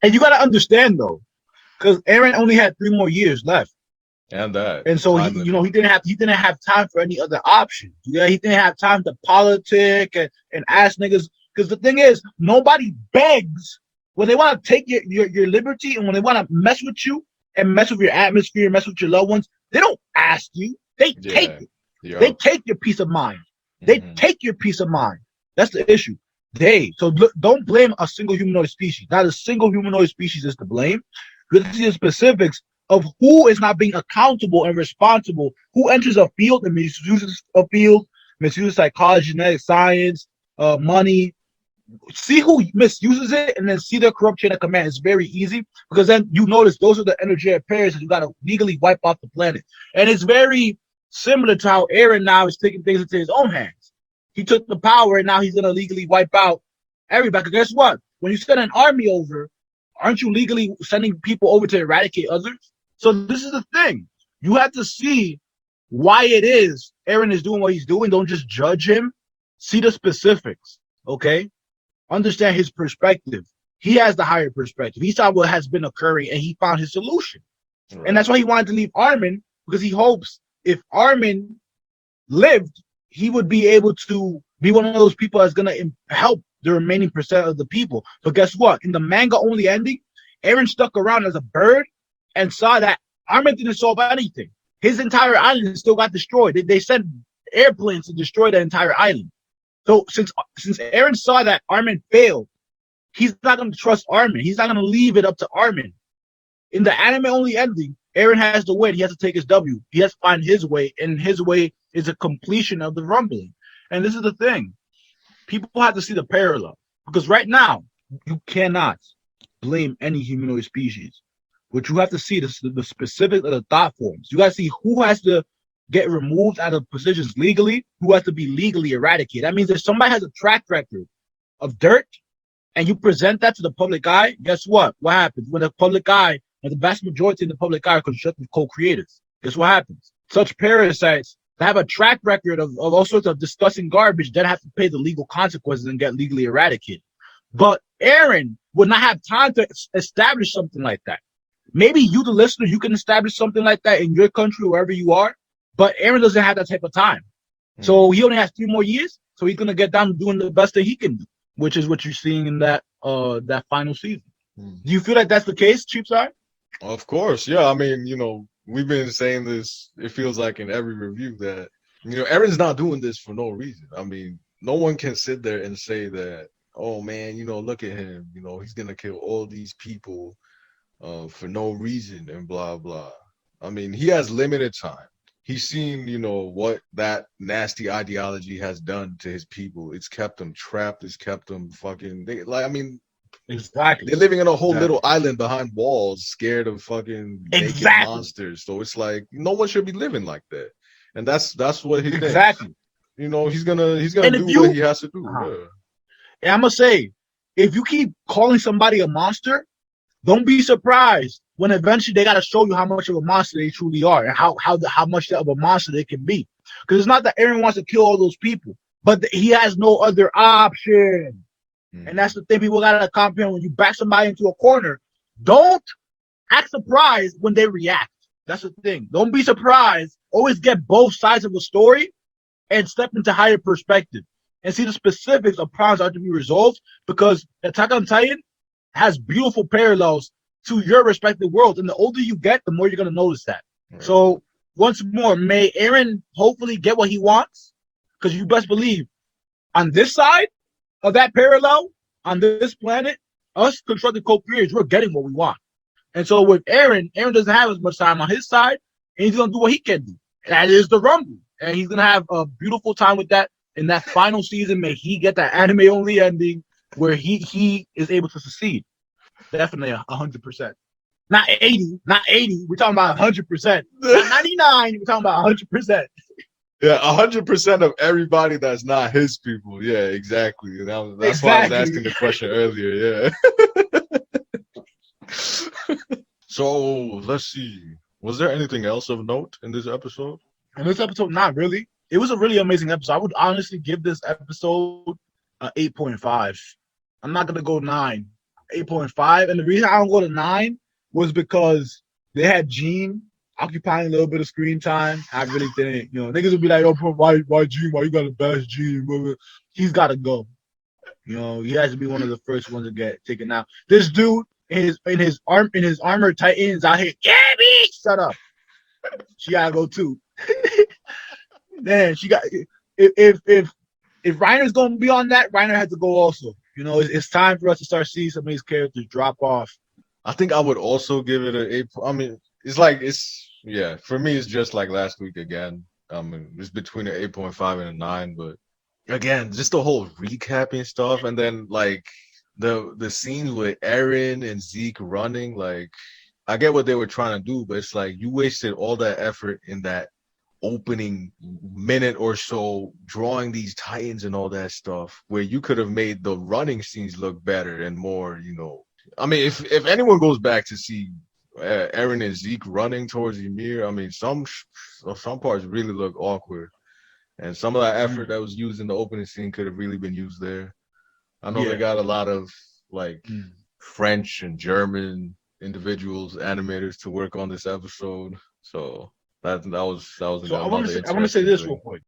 And you got to understand though, because Aaron only had 3 more years left. And that And so he, time you know, limit. he didn't have time for any other options. Yeah, he didn't have time to politic and ask niggas. Because the thing is, nobody begs when they want to take your liberty and when they want to mess with you and mess with your atmosphere, mess with your loved ones. They don't ask you. They take Yeah. it. They Yup. take your peace of mind. They Hmm. take your peace of mind. That's the issue. So look, don't blame a single humanoid species. Not a single humanoid species is to blame. You have to see the specifics of who is not being accountable and responsible, who enters a field and misuses a field, misuses psychology, genetic science, money. See who misuses it and then see their corrupt chain of command. It's very easy because then you notice those are the energetic pairs that you got to legally wipe off the planet. And it's very similar to how Aaron now is taking things into his own hands. He took the power and now he's going to legally wipe out everybody. Because guess what? When you send an army over, aren't you legally sending people over to eradicate others? So this is the thing. You have to see why it is Aaron is doing what he's doing. Don't just judge him. See the specifics, okay? Understand his perspective. He has the higher perspective. He saw what has been occurring and he found his solution. And Right. that's why he wanted to leave Armin because he hopes if Armin lived, he would be able to be one of those people that's going to help the remaining percent of the people. But guess what? In the manga only ending, Aaron stuck around as a bird and saw that Armin didn't solve anything. His entire island still got destroyed. They sent airplanes to destroy the entire island. So since Aaron saw that Armin failed, he's not going to trust Armin. He's not going to leave it up to Armin. In the anime only ending, Aaron has to win. He has to take his W. He has to find his way, and his way is a completion of the rumbling. And this is the thing. People have to see the parallel. Because right now, you cannot blame any humanoid species. What you have to see is the specific of the thought forms. You got to see who has to get removed out of positions legally, who has to be legally eradicated. That means if somebody has a track record of dirt and you present that to the public eye, guess what? What happens? When the public eye, and the vast majority in the public eye are constructive co-creators, guess what happens? Such parasites that have a track record of all sorts of disgusting garbage then have to pay the legal consequences and get legally eradicated. But Aaron would not have time to establish something like that. Maybe you, the listener, you can establish something like that in your country, wherever you are. But Aaron doesn't have that type of time. So he only has 3 more years. So he's gonna get down to doing the best that he can do, which is what you're seeing in that final season. Hmm. Do you feel like that's the case, Cheapside? Of course, yeah. I mean, we've been saying this. It feels like in every review that Aaron's not doing this for no reason. I mean, no one can sit there and say that, oh man, look at him. He's gonna kill all these people for no reason and blah blah. I mean, he has limited time. He's seen, what that nasty ideology has done to his people. It's kept them trapped. It's kept them fucking. I mean, Exactly. they're living in a whole little Exactly. island behind walls, scared of fucking naked Exactly. monsters. So it's like no one should be living like that. And that's what he thinks. Exactly. He's gonna And if do what you, he has to do. uh-huh. Yeah. And I'm gonna say, if you keep calling somebody a monster, don't be surprised when eventually they gotta show you how much of a monster they truly are and how much of a monster they can be. Because it's not that Aaron wants to kill all those people, but he has no other option. And that's the thing people gotta comprehend. When you back somebody into a corner, don't act surprised when they react. That's the thing. Don't be surprised. Always get both sides of the story and step into higher perspective and see the specifics of problems that are to be resolved because Attack on Titan has beautiful parallels to your respective worlds. And the older you get, the more you're going to notice that. Right. So, once more, may Aaron hopefully get what he wants because you best believe on this side of that parallel, on this planet, us constructed co-creators, we're getting what we want. And so with Aaron doesn't have as much time on his side, and he's going to do what he can do. That is the Rumble. And he's going to have a beautiful time with that in that final season. May he get that anime only ending where he is able to succeed. Definitely 100%. Not 80, not 80. We're talking about 100%. Not 99. We're talking about 100%. Yeah, 100% of everybody that's not his people. Yeah, exactly. That's why I was asking the question earlier. Yeah. So let's see. Was there anything else of note in this episode? In this episode, not really. It was a really amazing episode. I would honestly give this episode an 8.5. I'm not gonna go 9. 8.5, and the reason I don't go to 9 was because they had Gene occupying a little bit of screen time. I really didn't, niggas would be like, "Yo, bro, why Gene? Why you got to bash Gene?" He's got to go. He has to be one of the first ones to get taken out. This dude in his armor titans out here, Gabby, shut up. She gotta go too. Man, she got if Reiner's gonna be on that, Reiner has to go also. It's time for us to start seeing some of these characters drop off. I think I would also give it an 8. I mean, yeah. For me, it's just like last week again. I mean, it's between an 8.5 and a 9, but again, just the whole recapping stuff, and then like the scenes with Eren and Zeke running. Like, I get what they were trying to do, but it's like you wasted all that effort in that opening minute or so drawing these titans and all that stuff, where you could have made the running scenes look better and more, I mean, if anyone goes back to see Eren and Zeke running towards Ymir, I mean, some parts really look awkward, and some of that effort that was used in the opening scene could have really been used there. I know they got a lot of like French and German individuals, animators to work on this episode, so that was So I want to say this real quick.